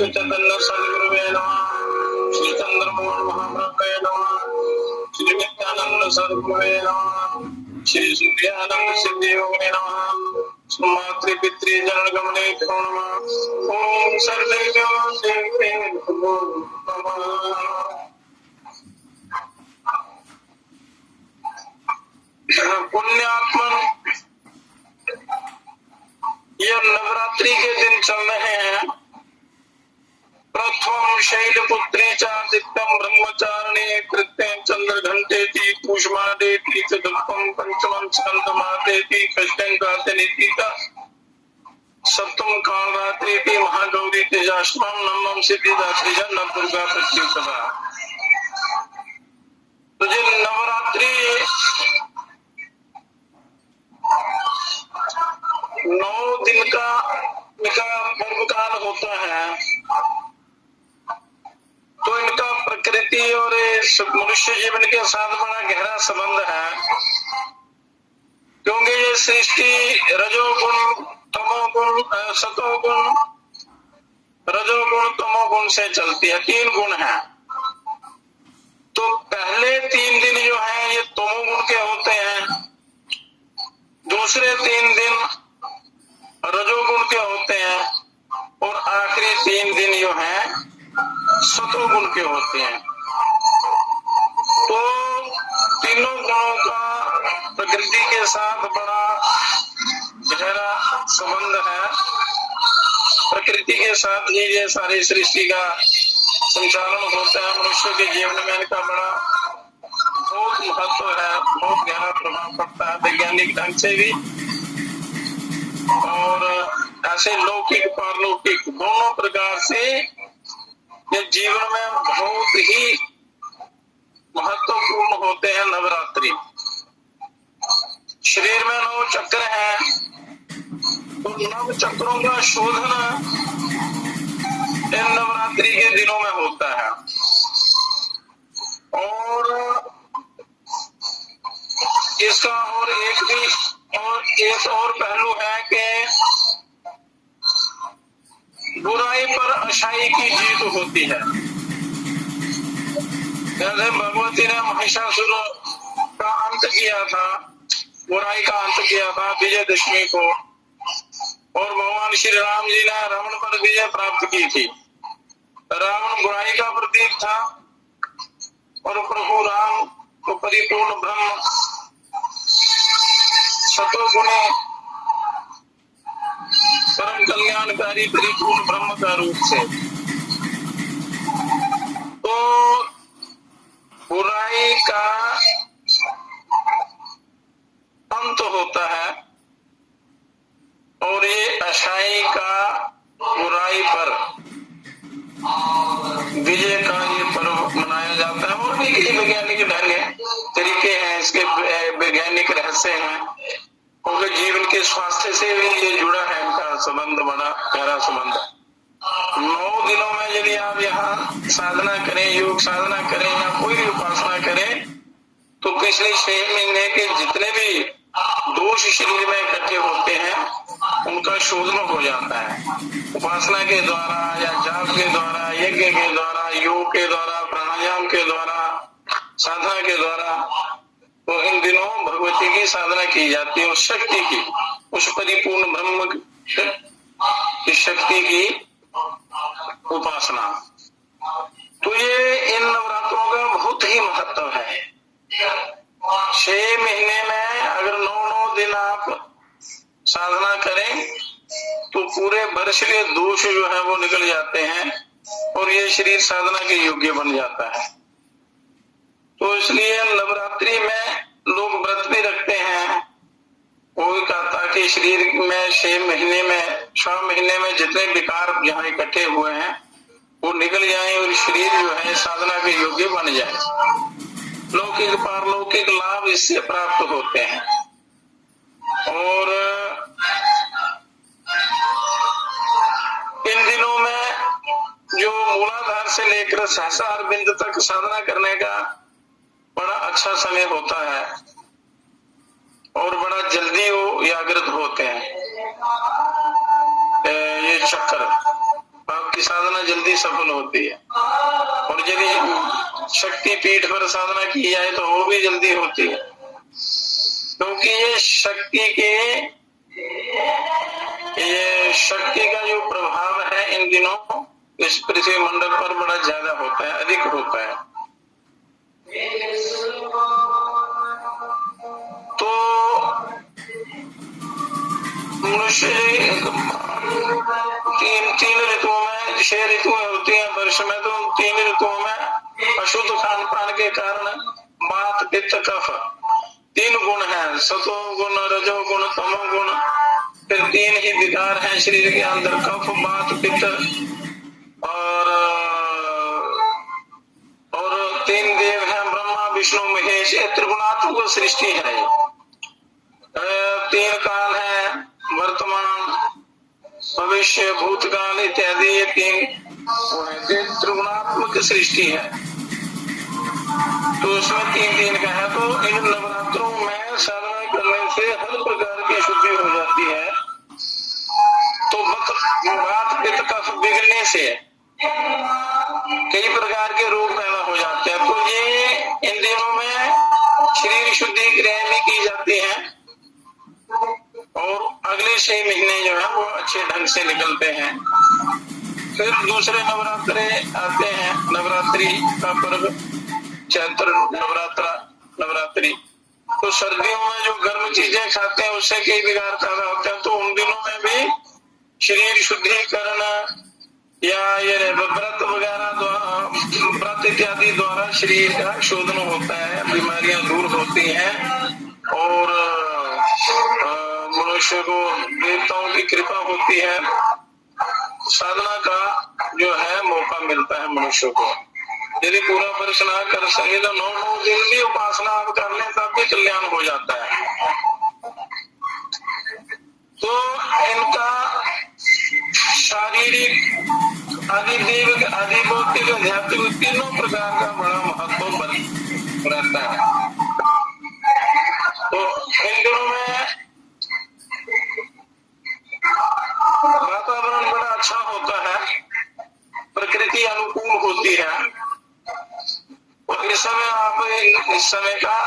चैतन्य सद्गुरुवे नमः। श्री चंद्रमोहन महाप्रभुवे नमः। श्री नित्यानंद सद्गुरुवे नमः। श्री सूर्यानंद सिद्धि योगिने नमः। मातृ पितृ जनन गमने नमः। ओम सर्वेभ्यो देवेभ्यो नमः। पुण्यात्मन, ये नवरात्रि के दिन चल रहे हैं। प्रथम शैलपुत्री चादित्यम ब्रह्मचारिणी कृत्यं चंद्र घंटेति पुष्मादेति चतुर्थम पंचमं स्कंदमादेति षष्ठं कार्तिनीति का सप्तम कालरात्रि महागौरी तेजाष्टमम नवम सिद्धिदात्री नव दुर्गा प्रत्युत्तरा। तो ये नवरात्रि 9 दिन का पर्व काल होता है। तो इनका प्रकृति और मनुष्य जीवन के साथ बड़ा गहरा संबंध है, क्योंकि ये सृष्टि रजोगुण तमोगुण सतोगुण रजोगुण तमोगुण से चलती है। 3 गुण है। तो पहले 3 दिन जो है ये तमोगुण के होते हैं, दूसरे 3 दिन रजोगुण के होते हैं और आखिरी 3 दिन जो है सतोगुण के होते हैं। तो तीनों गुणों का प्रकृति के साथ बड़ा गहरा संबंध है। प्रकृति के साथ ही ये सारी सृष्टि का संचालन होता है। मनुष्य के जीवन में इनका बड़ा बहुत महत्व है, बहुत गहरा प्रभाव पड़ता है वैज्ञानिक ढंग से भी और ऐसे लौकिक पारलौकिक दोनों प्रकार से ये जीवन में बहुत ही महत्वपूर्ण होते हैं। नवरात्रि शरीर में 9 चक्र हैं, तो 9 चक्रों का शोधन इन नवरात्रि के दिनों में होता है। और इसका और एक और पहलू है कि बुराई पर अच्छाई की जीत होती है। जैसे भगवती ने महिषासुर का अंत किया था, बुराई का अंत किया था विजयदशमी को, और भगवान श्री राम जी ने रावण पर विजय प्राप्त की थी। रावण बुराई का प्रतीक था और प्रभु राम को परिपूर्ण ब्रह्म सतोगुणी परम कल्याणकारी परिपूर्ण ब्रह्म का रूप से। तो बुराई का अंत होता है और ये अच्छाई का बुराई पर विजय का ये पर्व मनाया जाता है। और भी कई वैज्ञानिक ढंग है, तरीके हैं, इसके वैज्ञानिक रहस्य हैं, क्योंकि जीवन के स्वास्थ्य से भी ये जुड़ा है। इनका संबंध बड़ा गहरा संबंध है। 9 दिनों में यदि आप यहाँ साधना करें, योग साधना करें या कोई भी उपासना करें, तो पिछले 6 महीने के जितने भी दोष शरीर में इकट्ठे होते हैं उनका शोधन हो जाता है। उपासना के द्वारा या जाप के द्वारा, यज्ञ के द्वारा, योग के द्वारा, प्राणायाम के द्वारा, साधना के द्वारा, तो इन दिनों भगवती की साधना की जाती है। उस शक्ति की, उस परिपूर्ण ब्रह्म की शक्ति की उपासना। तो ये इन नवरात्रों का बहुत ही महत्व है। 6 महीने में अगर 9 दिन आप साधना करें तो पूरे वर्ष के दोष जो है वो निकल जाते हैं और ये शरीर साधना के योग्य बन जाता है। तो इसलिए नवरात्रि में लोग व्रत भी रखते हैं। कोई कहता कि शरीर में 6 महीने में जितने विकार जहाँ इकट्ठे हुए हैं वो निकल जाए और शरीर जो है साधना के योग्य बन जाए। लौकिक पारलौकिक लाभ इससे प्राप्त होते हैं। और इन दिनों में जो मूलाधार से लेकर सहस्रार बिंद तक साधना करने का बड़ा अच्छा समय होता है और बड़ा जल्दी वो जागृत होते हैं। ये चक्कर आपकी साधना जल्दी सफल होती है। और यदि शक्ति पीठ पर साधना की जाए तो वो भी जल्दी होती है, क्योंकि ये शक्ति का जो प्रभाव है इन दिनों इस पृथ्वी मंडल पर बड़ा ज्यादा होता है, अधिक होता है। तो मनुष्य तीन ऋतुओं में 6 ऋतुएं होती हैं वर्ष में, तो 3 ऋतुओं में अशुद्ध खान पान के कारण वात पित्त कफ 3 गुण हैं, सतो गुण रजो गुण तमो गुण। फिर 3 ही विकार हैं शरीर के अंदर, कफ वात पित्त और 3 देव हैं, ब्रह्मा विष्णु महेश। ये त्रिगुणात्मक सृष्टि है। 3 काल है, वर्तमान भविष्य भूतकाल इत्यादि। ये 3 त्रिगुणात्मक सृष्टि है। तो उसमें 3 का है। तो इन नवरात्रों में साधना करने से हर प्रकार की शुद्धि हो जाती है। तो वात पित्त कफ बिगड़ने से कई प्रकार के रोग पैदा हो जाते हैं। तो ये इन दिनों में शरीर शुद्धि क्रियाएं भी की जाती है और अगले 6 महीने जो है वो अच्छे ढंग से निकलते हैं। फिर दूसरे नवरात्रे आते हैं। नवरात्रि का पर्व चैत्र नवरात्रि। तो सर्दियों में जो गर्म चीजें खाते हैं उससे कई विकार पैदा होते हैं। तो उन दिनों में भी शरीर शुद्धिकरण या ये व्रत वगैरह द्वारा, व्रत इत्यादि द्वारा शरीर का शोधन होता है, बीमारियां दूर होती हैं और मनुष्य को देवताओं की कृपा होती है। साधना का जो है मौका मिलता है मनुष्य को। यदि पूरा वर्ष ना कर सके तो 9 दिन भी उपासना आप कर लें तब भी कल्याण हो जाता है। तो इनका शारीरिक आदिदेविक आदिभौतिक आध्यात्मिक तीनों प्रकार का बड़ा महत्व रहता है। तो इन दिनों में वातावरण बड़ा अच्छा होता है, प्रकृति अनुकूल होती है और इस समय आप इस समय का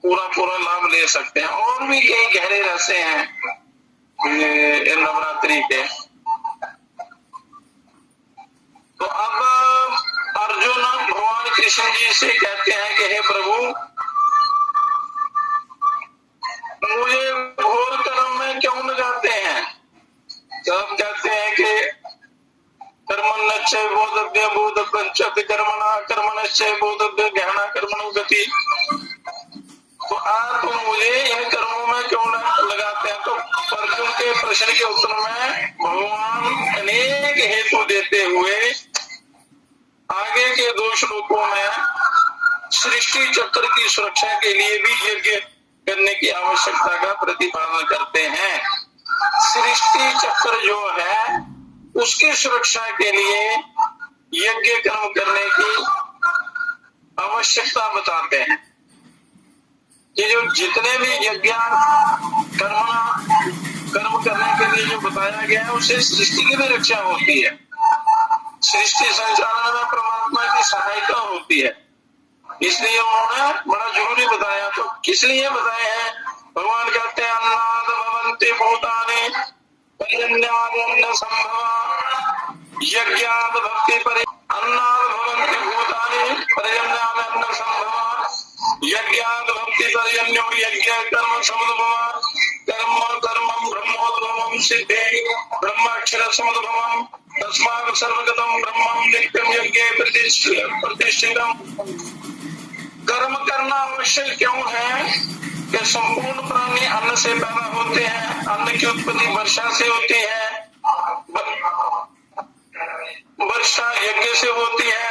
पूरा लाभ ले सकते हैं। और भी कई गहरे रहस्य हैं नवरात्रि के। तो अब अर्जुन भगवान कृष्ण जी से कहते हैं कि हे प्रभु, मुझे घोर कर्म में क्यों लगाते हैं? जब कहते हैं कि कर्मण्यश्चै बोधव्य बोधव्यञ्च कर्मणश्चै बोधव्य गहना कर्मणो गति। तो आप मुझे इन कर्मों में क्यों लगाते हैं? तो अर्जुन के प्रश्न के उत्तर में भगवान अनेक हेतु देते हुए आगे के 2 श्लोकों में सृष्टि चक्र की सुरक्षा के लिए भी यज्ञ करने की आवश्यकता का प्रतिपादन करते हैं। सृष्टि चक्र जो है उसकी सुरक्षा के लिए यज्ञ कर्म करने की आवश्यकता बताते हैं। ये जो जितने भी यज्ञ कर्म करने के लिए जो बताया गया है उससे सृष्टि की भी रक्षा होती है। सृष्टि संचालन में परमात्मा की सहायता होती है, इसलिए उन्होंने बड़ा जरूरी बताया। तो किस लिए बताए हैं? भगवान कहते हैं अन्नाद भवन्ति भूतानि पर्जन्यादन्न संभवा यज्ञाद भक्ति पर अन्नाद भवन्ति भूतानि पर्जन्यादन्न संभवा यज्ञाद भक्ति पर्जन्यो यज्ञ कर्म समुद्भवा कर्म कर्मं ब्रह्मोद्भवं सिद्धे ब्रह्माक्षर समुद्भवं तस्मात् सर्वगतं ब्रह्मं नित्यं प्रतिष्ठित। कर्म करना आवश्यक क्यों है कि संपूर्ण प्राणी अन्न से पैदा होते हैं, अन्न की उत्पत्ति वर्षा से होती है, वर्षा यज्ञ से होती है,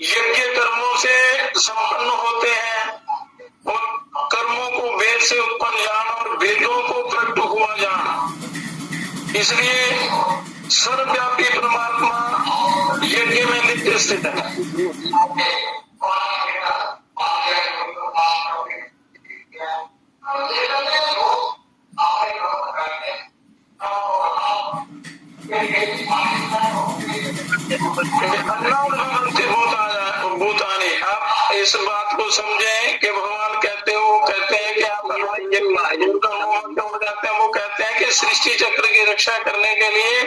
यज्ञ कर्मों से संपन्न होते हैं, और कर्मों को वेद से उत्पन्न जान और वेदों को प्रकट हुआ जान। इसलिए सर्वव्यापी परमात्मा यज्ञ में नित्य स्थित है। भूतानी, आप इस बात को समझें कि भगवान कहते हैं कि आप जाते हैं, वो कहते हैं कि सृष्टि चक्र की रक्षा करने के लिए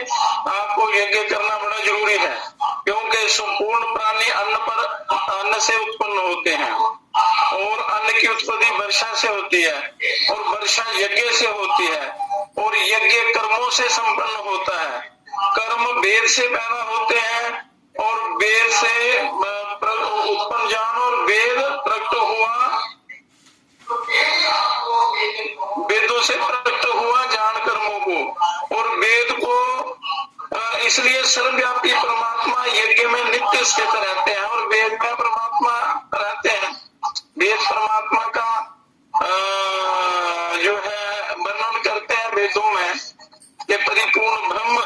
आपको यज्ञ करना बड़ा जरूरी है, क्योंकि संपूर्ण प्राणी अन्न से उत्पन्न होते हैं, और अन्न की उत्पत्ति वर्षा से होती है, और वर्षा यज्ञ से होती है, और यज्ञ कर्मों से संपन्न होता है। कर्म वेद से पैदा होते हैं, और वेद से उत्पन्न जान और वेद प्रकट हुआ, वेदों से प्रकट हुआ जान कर्मों को, और वेद को इसलिए सर्वव्यापी परमात्मा यज्ञ में नित्य स्थित रहते हैं, और वेद में परमात्मा रहते हैं। वेद परमात्मा का जो है वर्णन करते हैं वेदों में कि परिपूर्ण ब्रह्म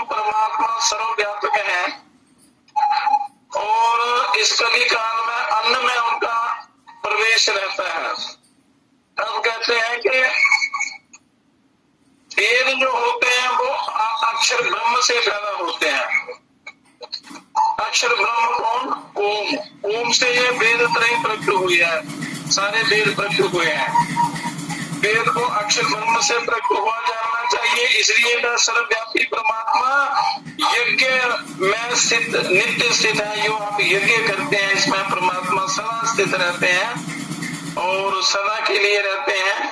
परमात्मा सर्वव्यापक है, और इस कली काल में अन्न में उनका प्रवेश रहता है। अब कहते हैं कि वेद जो होते हैं वो अक्षर ब्रह्म से पैदा होते हैं। अक्षर ब्रह्म कौन? ओम। ओम से ये वेद त्रय प्रकट हुई है, सारे वेद प्रकट हुए हैं। वेद को अक्षर ब्रह्म से प्रकट हुआ जानना चाहिए, इसलिए सर्वव्यापी परमात्मा यज्ञ में स्थित नित्य स्थित है। जो आप यज्ञ करते हैं इसमें परमात्मा सदा स्थित रहते हैं और सदा के लिए रहते हैं,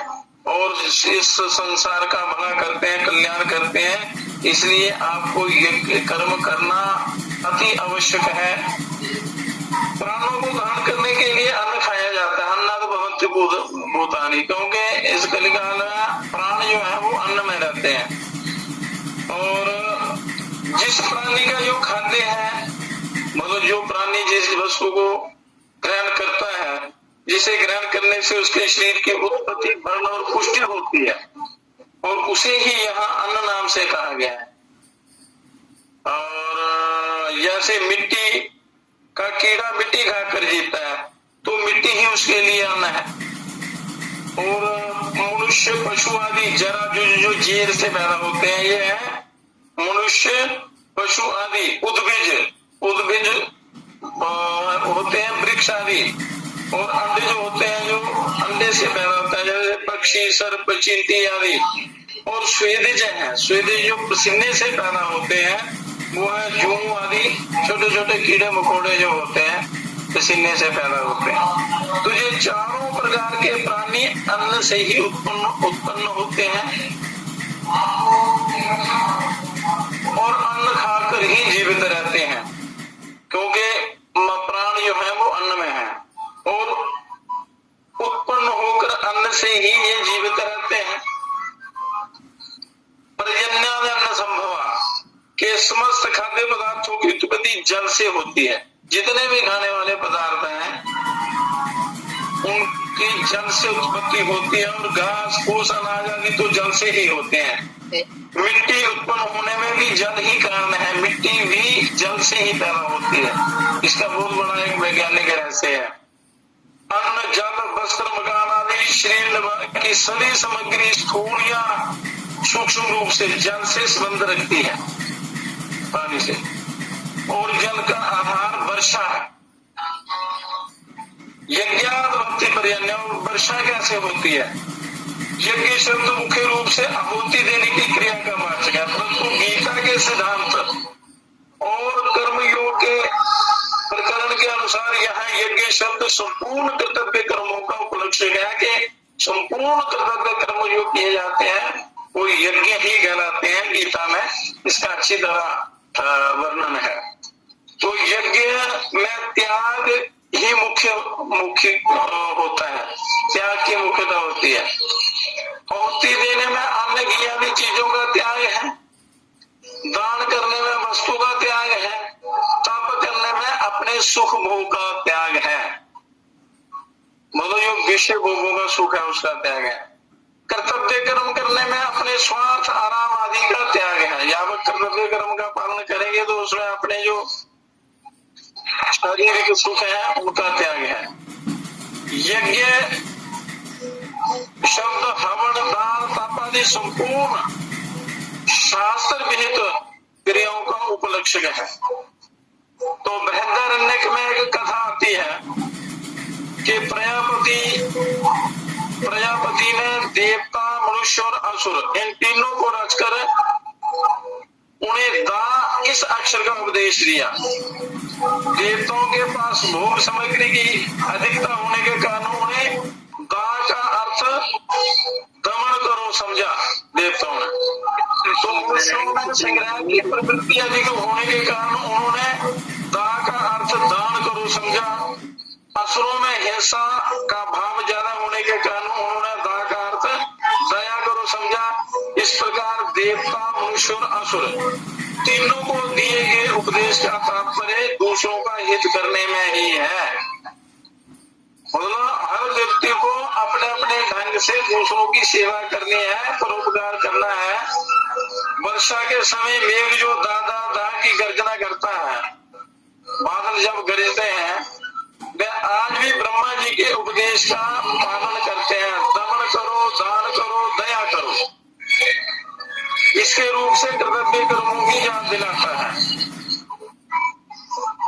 और इस संसार का भला करते हैं, कल्याण करते हैं। इसलिए आपको यज्ञ कर्म करना अति आवश्यक है। प्राणों को धारण करने के लिए अन्न खाया जाता है, अन्नाद भवन्ति भूतानि, क्योंकि इस कलिकाल में प्राण जो है वो अन्न में रहते हैं, और जिस प्राणी का जो खाद्य है, मतलब जो प्राणी जिस वस्तु को ग्रहण करता है, जिसे ग्रहण करने से उसके शरीर की उत्पत्ति, भरण और पुष्टि होती है, और उसे ही यहाँ अन्न नाम से कहा गया है। और जैसे मिट्टी का कीड़ा मिट्टी खाकर जीता है, तो मिट्टी ही उसके लिए अन्न है। और मनुष्य पशु आदि जरा जो जीर से पैदा होते हैं, ये है मनुष्य पशु आदि। उद्भिज होते हैं वृक्ष आदि, और अंडे जो होते हैं जो अंडे से पैदा होता है, जैसे पक्षी, सर्प, चींटी आदि। और स्वेदज है, स्वेदज जो पसीने से पैदा होते हैं, वो है जूं आदि, छोटे छोटे कीड़े मकोड़े जो होते हैं पसीने से पैदा होते हैं। तो ये चारों प्रकार के प्राणी अन्न से ही उत्पन्न होते हैं, और अन्न खाकर ही जीवित रहते हैं, क्योंकि प्राण जो है वो अन्न में है, और उत्पन्न होकर अन्न से ही ये जीवित रहते हैं। पर्जन्याद अन्न संभवा के समस्त खाद्य पदार्थों की उत्पत्ति जल से होती है। जितने भी खाने वाले पदार्थ हैं उनकी जल से उत्पत्ति होती है, और घास फूस अनाज आदि तो जल से ही होते हैं। मिट्टी उत्पन्न होने में भी जल ही कारण है, मिट्टी भी जल से ही पैदा होती है। इसका बहुत बड़ा एक वैज्ञानिक रहस्य है। अन्न, जल, वस्त्र, मकान आदि शरीर की सभी सामग्री स्थूल या सूक्ष्म रूप से जल से संबंध रखती है, पानी से। और जल का आधार वर्षा है। यज्ञात भक्ति पर्याय, वर्षा कैसे होती है? यज्ञ शब्द मुख्य रूप से आहुति देने की क्रिया का वाचक है, परंतु गीता के सिद्धांत और कर्मयोग के प्रकरण के अनुसार यहाँ यज्ञ शब्द संपूर्ण कर्तव्य कर्मों का उपलक्ष्य है, कि संपूर्ण कर्तव्य कर्म जो किए जाते हैं वो यज्ञ ही कहलाते हैं। गीता में इसका अच्छी तरह वर्णन है। तो यज्ञ में त्याग ही मुख्य होता है, त्याग की मुख्यता होती है। आहुति देने में अन्य घी आदि चीजों का त्याग है, दान करने में वस्तु का त्याग है, तप करने में अपने सुख भोग का त्याग है, मतलब जो विषय भोगों का सुख है उसका त्याग है। कर्तव्य कर्म करने में अपने स्वार्थ आराम आदि का त्याग है। यावत कर्तव्य कर्म का पालन करेंगे तो उसमें अपने जो शारीरिक सुख है उनका त्याग है। यज्ञ शब्द हवन दान तप आदि संपूर्ण शास्त्र विहित क्रियाओं का उपलक्षक है। तो बृहदारण्यक में एक कथा आती है कि प्रजापति ने देवता मनुष्य और असुर इन तीनों को रचकर उन्हें दा इस अक्षर का उपदेश दिया। देवताओं के पास भोग सामग्री की अधिकता होने के कारण उन्हें दा का अर्थ दमन करो समझा देवताओं ने। तो मनुष्यों में संग्रह की प्रवृत्ति अधिक होने के कारण उन्होंने दा का अर्थ दान करो समझा। असुरों में हिंसा का भाव ज्यादा होने के कारण उन्होंने दा का अर्थ दया करो समझा। इस प्रकार देवता मनुष्य और असुर तीनों को दिए गए उपदेश का तात्पर्य दूसरों का हित करने में ही है। मतलब हर व्यक्ति को अपने अपने ढंग से दूसरों की सेवा करनी है, परोपकार करना है। वर्षा के समय मेघ जो दादा दा की गर्जना करता है, बादल जब गरजते हैं, वे आज भी ब्रह्मा जी के उपदेश का पालन करते हैं। दमन करो, दान करो, दया करो, इसके रूप से कर्तव्य कर्मों की याद दिलाता है।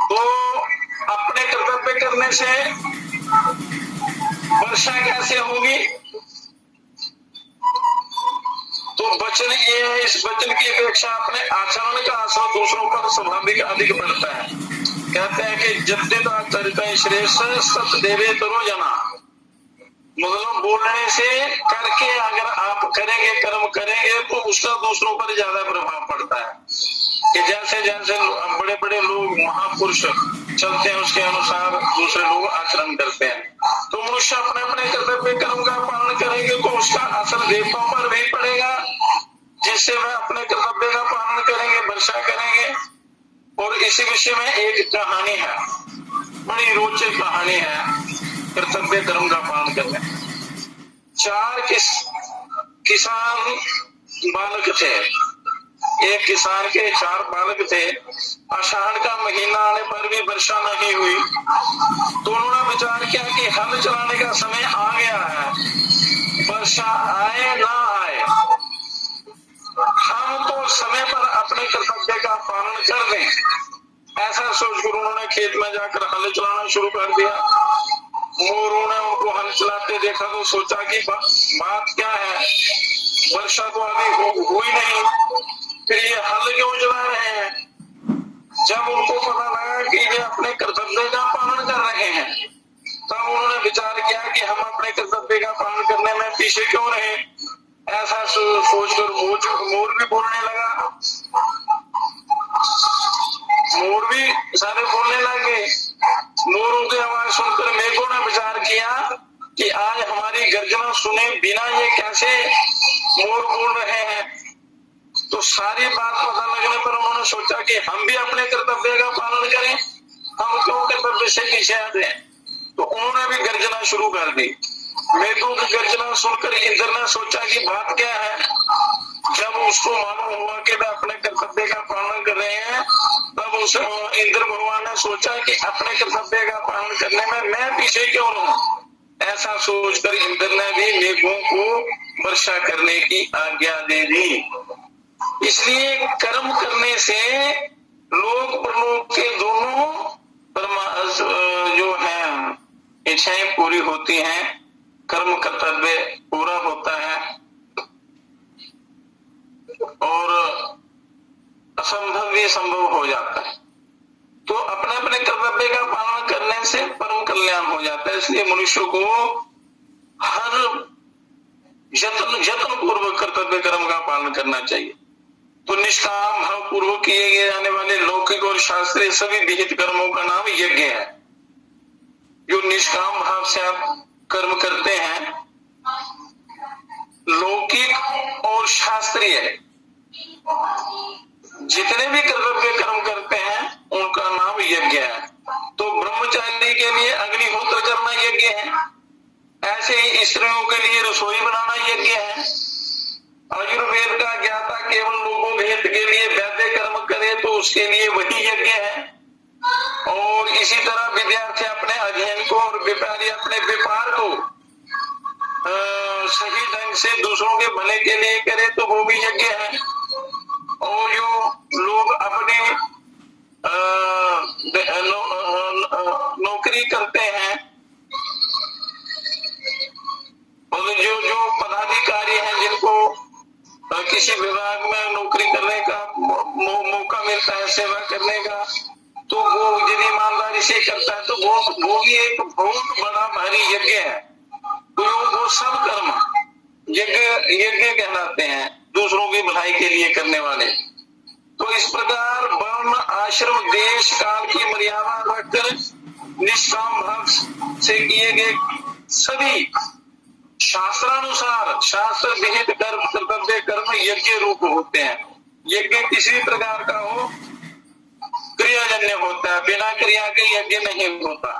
तो अपने कर्तव्य करने से वर्षा कैसे होगी? तो वचन ये है, इस वचन की अपेक्षा अपने आचरण का असर दूसरों पर स्वाभाविक अधिक बढ़ता है। कहते हैं कि जद्यता चरित श्रेष्ठ सत देवे तरो जना, मतलब बोलने से करके अगर आप करेंगे, कर्म करेंगे तो उसका दूसरों पर ज्यादा प्रभाव पड़ता है। कि जैसे जैसे बड़े बड़े लोग महापुरुष चलते हैं उसके अनुसार दूसरे लोग आचरण करते हैं। तो मनुष्य अपने अपने कर्तव्य कर्म का पालन करेंगे तो उसका असर देवताओं पर भी पड़ेगा, जिससे वह अपने कर्तव्य का पालन करेंगे, वर्षा करेंगे। और इसी विषय में एक कहानी है, बड़ी रोचक कहानी है कर्तव्य कर्म का पालन करने। 4 किसान बालक थे। एक किसान के 4 बालक थे। आषाढ़ का महीना आने पर भी वर्षा नहीं हुई। दोनों ने विचार किया कि हल चलाने का समय आ गया है, वर्षा आए ना आए, हम तो समय पर अपने कर्तव्य का पालन कर दें। ऐसा सोचकर उन्होंने खेत में जाकर हल चलाना शुरू कर दिया। मोरों ने उनको हल चलाते देखा तो सोचा कि बात क्या है, वर्षा तो अभी हुई नहीं, फिर ये हल क्यों चला रहे हैं। जब उनको पता लगा कि ये अपने कर्तव्य का पालन कर रहे हैं, तब उन्होंने विचार किया कि हम अपने कर्तव्य का पालन करने में पीछे क्यों रहे। ऐसा सोचकर मोर भी बोलने लगा। मोर भी सारे बोलने लगे। मोरों की आवाज सुनकर मेघों ने विचार किया कि आज हमारी गर्जना सुने बिना ये कैसे मोर बोल रहे हैं। तो सारी बात पता लगने पर उन्होंने सोचा कि हम भी अपने कर्तव्य का पालन करें, हम क्यों कर्तव्य से पीछे आते हैं। तो उन्होंने भी गर्जना शुरू कर दी। मेघों की गर्जना सुनकर इंद्र ने सोचा कि बात क्या है। जब उसको मालूम हुआ कि वे अपने कर्तव्य का पालन कर रहे हैं, तब उस इंद्र भगवान ने सोचा कि अपने कर्तव्य का पालन करने में मैं पीछे क्यों रहूं। ऐसा सोचकर इंद्र ने भी मेघों को वर्षा करने की आज्ञा दे दी। इसलिए कर्म करने से लोक परलोक के दोनों जो है इच्छाएं पूरी होती हैं, कर्म कर्तव्य पूरा होता है और असंभव भी संभव हो जाता है। तो अपने अपने कर्तव्य का पालन करने से परम कल्याण हो जाता है। इसलिए मनुष्य को हर यत्न पूर्वक कर्तव्य कर्म का पालन करना चाहिए। तो निष्काम भाव पूर्वक किए गए जाने वाले लौकिक और शास्त्रीय सभी विहित कर्मों का नाम यज्ञ है। जो निष्काम भाव से आप कर्म करते हैं, लौकिक और शास्त्रीय जितने भी कर्तव्य कर्म करते हैं उनका नाम यज्ञ है। तो ब्रह्मचारी के लिए अग्निहोत्र करना यज्ञ है, ऐसे ही स्त्रियों के लिए रसोई बनाना यज्ञ है। आयुर्वेद का ज्ञाता केवल लोगों के हित के लिए वैद्य कर्म करे तो उसके लिए वही यज्ञ है। और इसी तरह विद्यार्थी अपने अध्ययन को और व्यापारी अपने व्यापार को सही ढंग से दूसरों के भले के लिए करे तो वो भी यज्ञ है। और जो लोग अपनी नौकरी करते हैं और जो पदाधिकारी हैं जिनको किसी विभाग में नौकरी करने का मौका मिलता है, सेवा करने का, तो वो यदि ईमानदारी से करता है तो वो भी एक बहुत बड़ा भारी यज्ञ है। तो वो सब कर्म यज्ञ कहलाते हैं, दूसरों की भलाई के लिए करने वाले। तो इस प्रकार वर्ण आश्रम देश काल की मर्यादा रखकर निष्काम भाव से किए गए सभी शास्त्रानुसार शास्त्र विहित कर्तव्य कर्म यज्ञ रूप होते हैं। यज्ञ किसी प्रकार का हो क्रियाजन्य होता है, बिना क्रिया के यज्ञ नहीं होता।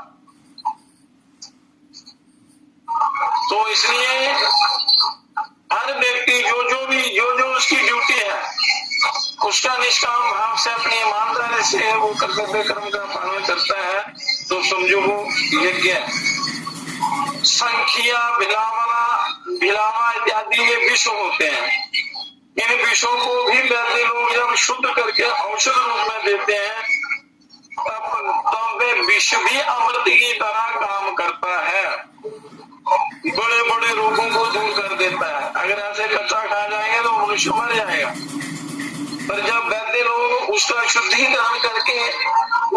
तो इसलिए हर व्यक्ति जो उसकी ड्यूटी है उसका निष्काम भाव से अपनी ईमानदारी से वो कर्तव्य कर्म का पालन करता है तो समझो वो यज्ञ है। संख्या भिलावा इत्यादि ये विष होते हैं। इन विषों को भी वैद्य लोग जब शुद्ध करके औषध रूप में देते हैं तब वे विष भी अमृत की तरह काम करता है, बड़े बड़े रोगों को दूर कर देता है। अगर ऐसे कच्चा खा जाएंगे तो मनुष्य मर जाएगा, पर जब वैद्य लोग उसका शुद्धिकरण करके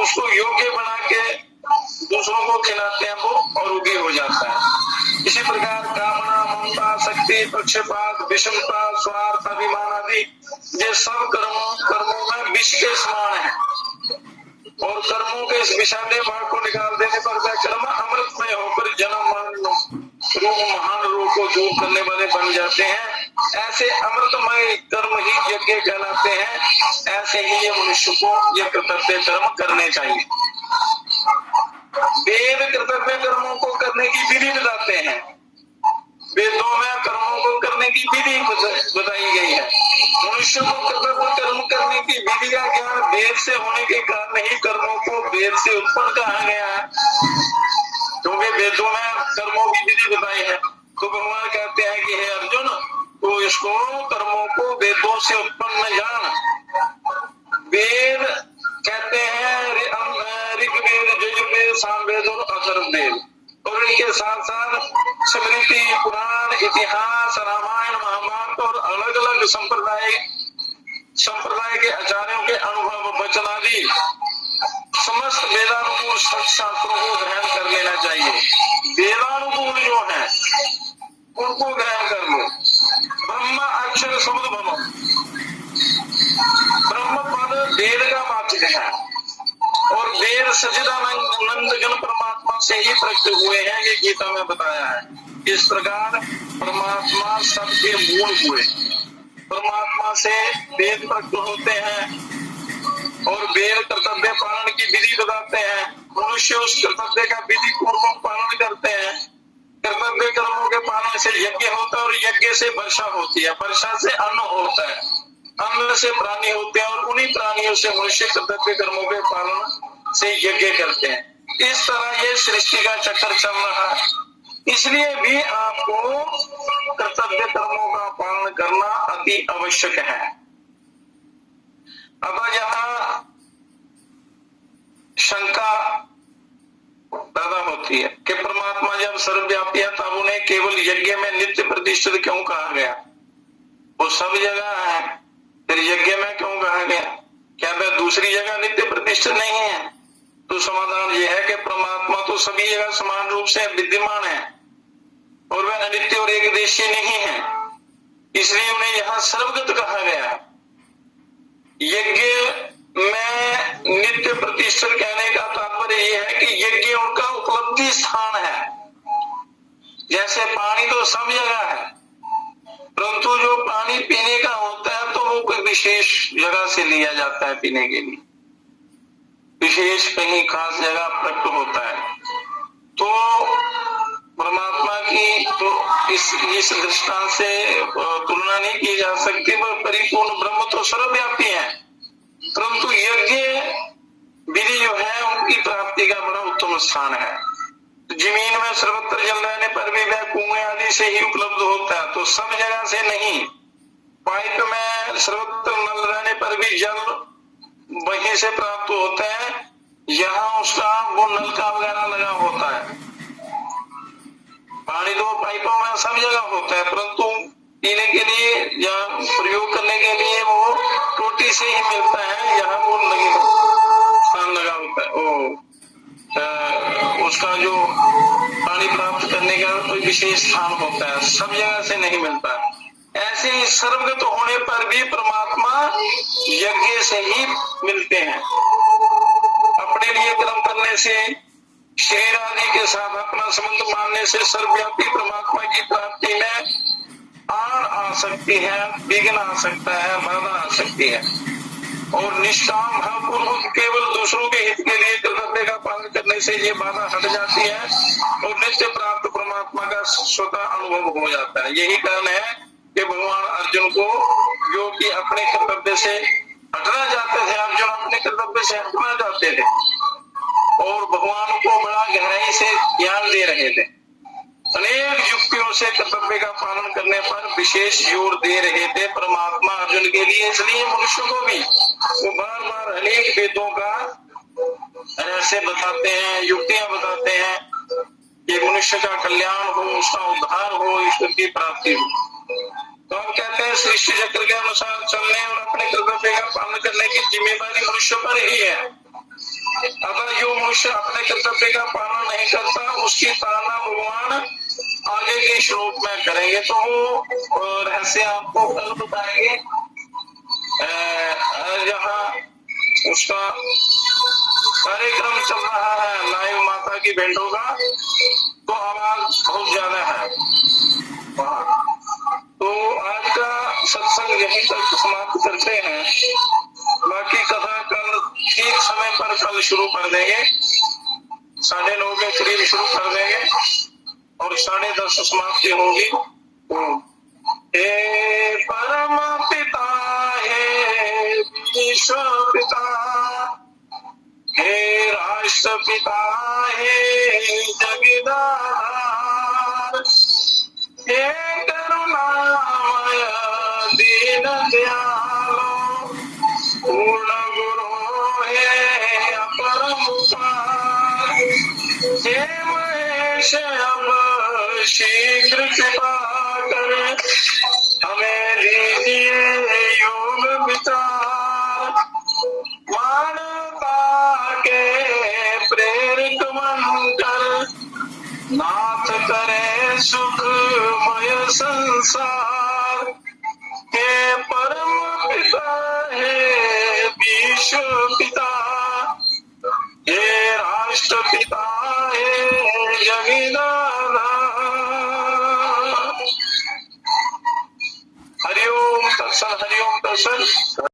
उसको योग्य बना के दूसरों को खिलाते हैं वो आरोग्य हो जाता है। इसी प्रकार कामना, ममता, शक्ति, पक्षपात, विषमता, स्वार्थ, अभिमान आदि ये सब कर्मों में विष के समान है। और कर्मों के इस विषादे भाग को निकाल देने पर वह कर्म अमृतमय होकर जन्म मरण रूप महान रोग को दूर करने वाले बन जाते हैं। ऐसे अमृतमय कर्म ही यज्ञ कहलाते हैं। ऐसे ही ये मनुष्य को ये कर्तव्य कर्म करने चाहिए। वेद कर्तव्य कर्मों को करने की विधि बताते हैं। वेदों में कर्मों को करने की विधि बताई गई है। मनुष्य को कर्तव्य कर्म करने की विधि का ज्ञान वेद से होने के कारण ही कर्मों को वेद से उत्पन्न कहा गया है, क्योंकि वेदों में कर्मों की विधि बताई है। तो भगवान कहते हैं कि हे अर्जुन, तो इसको कर्मों को वेदों से उत्पन्न जान। वेद कहते हैं ऋग्वेद, यजुर्वेद, सामवेद और अथर्ववेद, और इनके साथ साथ स्मृति, पुराण, इतिहास, रामायण, महाभारत और अलग अलग संप्रदाय के आचार्यों के अनुभव, वचन आदि समस्त वेदानुकूल शास्त्रों को ग्रहण कर लेना चाहिए। वेदानुकूल जो है उनको ग्रहण कर लो। ब्रह्म अक्षर शब्द भव, ब्रह्म पद वेद का वाचक है और वेद सच्चिदानंद घन परमात्मा से ही प्रकट हुए हैं, ये गीता में बताया है। इस प्रकार परमात्मा सबके मूल हुए। परमात्मा से वेद प्रकट होते हैं और वेद कर्तव्य पालन की विधि बताते हैं। मनुष्य उस कर्तव्य का विधि पूर्वक पालन करते हैं। कर्तव्य कर्मों के पालन से यज्ञ होता है और यज्ञ से वर्षा होती है, वर्षा से अन्न होता है, अन्न से प्राणी होते हैं और उन्हीं प्राणियों से मनुष्य कर्तव्य कर्मों के पालन से यज्ञ करते हैं। इस तरह ये सृष्टि का चक्कर चल रहा है। इसलिए भी आपको कर्तव्य कर्मों का पालन करना अति आवश्यक है। अब यहाँ शंका पैदा होती है कि परमात्मा जब सर्वव्यापी है तब उन्हें केवल यज्ञ में नित्य प्रतिष्ठित क्यों कहा गया? वो सब जगह है, फिर यज्ञ में क्यों कहा गया? क्या वह दूसरी जगह नित्य प्रतिष्ठित नहीं है? तो समाधान यह है कि परमात्मा तो सभी जगह समान रूप से विद्यमान है। और वे अनित्य और एक देशीय नहीं है, इसलिए उन्हें यहाँ सर्वगत कहा गया है। यज्ञ में नित्य प्रतिष्ठित कहने का तात्पर्य यह है कि यज्ञ उनका उपलब्धि स्थान है। जैसे पानी तो सब जगह है, परंतु जो पानी पीने का होता है तो वो कोई विशेष जगह से लिया जाता है पीने के लिए, विशेष कहीं खास जगह प्रकट होता है। तो परमात्मा की तो इस दृष्टांत से तुलना नहीं की जा सकती, वह परिपूर्ण ब्रह्म तो सर्वव्यापी है, परंतु यज्ञ विधि जो है उनकी प्राप्ति का बड़ा उत्तम स्थान है। जमीन में सर्वत्र जल रहने पर भी वह कुएं आदि से ही उपलब्ध होता है, तो सब जगह से नहीं। पाइप में सर्वत्र नल रहने पर भी जल वहीं से प्राप्त होता है, यहाँ उसका वो नलका वगैरह लगा होता है। पानी तो पाइपों में सब जगह होता है, परंतु पीने के लिए या प्रयोग करने के लिए वो टोटी से ही मिलता है, यहाँ वो स्थान लगा होता है। उसका जो पानी प्राप्त करने का कोई विशेष स्थान होता है, सब जगह से नहीं मिलता। ऐसे ही सर्वगत होने पर भी परमात्मा यज्ञ से ही मिलते हैं। अपने लिए कर्म करने से, शरीर आदि के साथ अपना संबंध मानने से सर्वव्यापी परमात्मा की प्राप्ति में आड़ आ सकती है, विघ्न आ सकता है, बाधा आ सकती है। और निष्काम भावपूर्वक केवल दूसरों के हित के लिए कर्तव्य का पालन करने से ये बाधा हट जाती है और नित्य प्राप्त परमात्मा का स्वतः अनुभव हो जाता है। यही कारण है कि भगवान अर्जुन को, जो कि अपने कर्तव्य से हटना चाहते थे, अर्जुन अपने कर्तव्य से हटना चाहते थे और भगवान को बड़ा गहराई से ज्ञान दे रहे थे। अनेक युक्तियों से कर्तव्य का पालन करने पर विशेष जोर दे रहे थे परमात्मा अर्जुन के लिए। इसलिए मनुष्य को भी वो बार बार अनेक वेदों का रहस्य बताते हैं, युक्तियां बताते हैं कि मनुष्य का कल्याण हो, उसका उद्धार हो, ईश्वर की प्राप्ति हो। तो हम कहते हैं सृष्टि चक्र के अनुसार चलने और अपने कर्तव्य का पालन करने की जिम्मेदारी मनुष्य पर ही है। अगर जो मनुष्य अपने कर्तव्य का पालन नहीं करता, उसकी ताड़ना भगवान आगे के श्लोक में करेंगे, तो वो रहस्य आपको कल बताएंगे। जहाँ उसका कार्यक्रम चल रहा है लाइव माता की भेंटों का, तो आवाज बहुत ज्यादा है वहाँ। तो आज का सत्संग यहीं तक समाप्त करते हैं। बाकी कथा कल ठीक समय पर कल शुरू कर देंगे, 9:30 के करीब शुरू कर देंगे और 10:30 समाप्ति होगी। हे परम पिता, हे विश्व पिता, हे राष्ट्र पिता, हे जगदाधार, हे करुणामय दीन दयालो, पूर्ण गुरु हे अपरम पार, हे महेश अब शीघ्र कृपा कर, हमें दीजिए योग विचार, मानवता के प्रेरक बनकर नाथ करे सुखमय संसार। हे परम पिता, हे विश्व पिता, हे राष्ट्र पिता, हे जगदाधार। हरिओम तत्सत, हरिओम तत्सत।